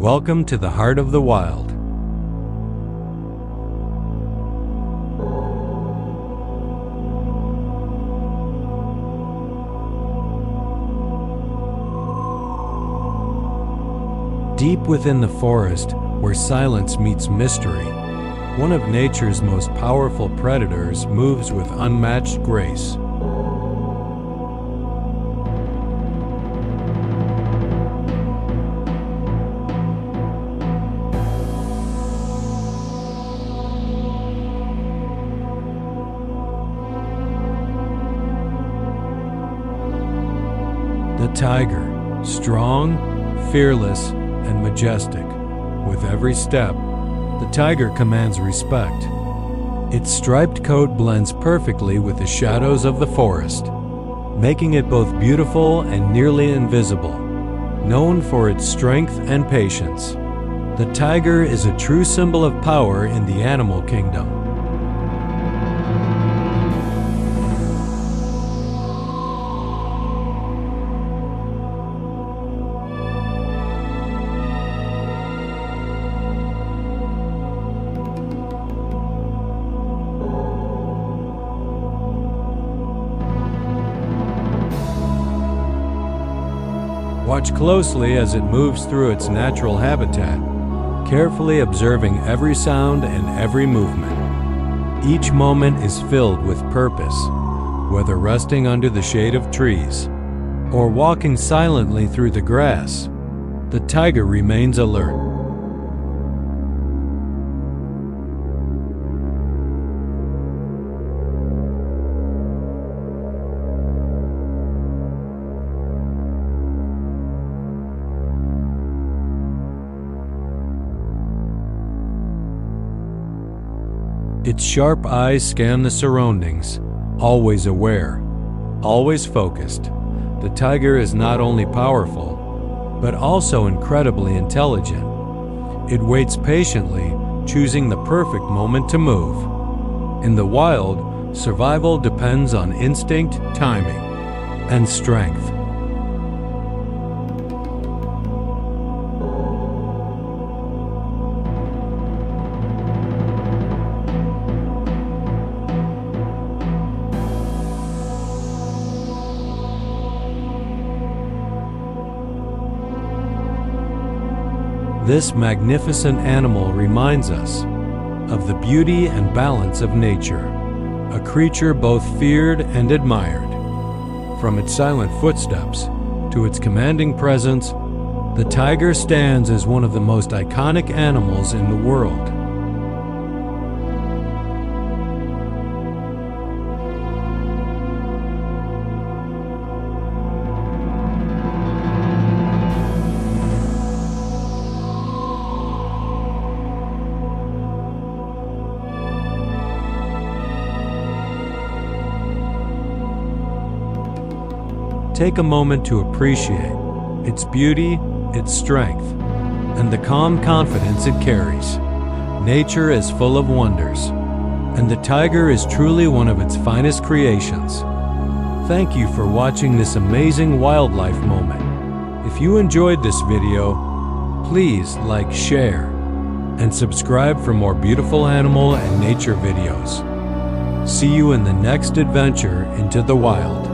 Welcome to the heart of the wild. Deep within the forest, where silence meets mystery, one of nature's most powerful predators moves with unmatched grace. The tiger, strong, fearless, and majestic. With every step, the tiger commands respect. Its striped coat blends perfectly with the shadows of the forest, making it both beautiful and nearly invisible. Known for its strength and patience, the tiger is a true symbol of power in the animal kingdom. Watch closely as it moves through its natural habitat, carefully observing every sound and every movement. Each moment is filled with purpose, whether resting under the shade of trees or walking silently through the grass. The tiger remains alert. Its sharp eyes scan the surroundings, always aware, always focused. The tiger is not only powerful, but also incredibly intelligent. It waits patiently, choosing the perfect moment to move. In the wild, survival depends on instinct, timing, and strength. This magnificent animal reminds us of the beauty and balance of nature, a creature both feared and admired. From its silent footsteps to its commanding presence, the tiger stands as one of the most iconic animals in the world. Take a moment to appreciate its beauty, its strength, and the calm confidence it carries. Nature is full of wonders, and the tiger is truly one of its finest creations. Thank you for watching this amazing wildlife moment. If you enjoyed this video, please like, share, and subscribe for more beautiful animal and nature videos. See you in the next adventure into the wild.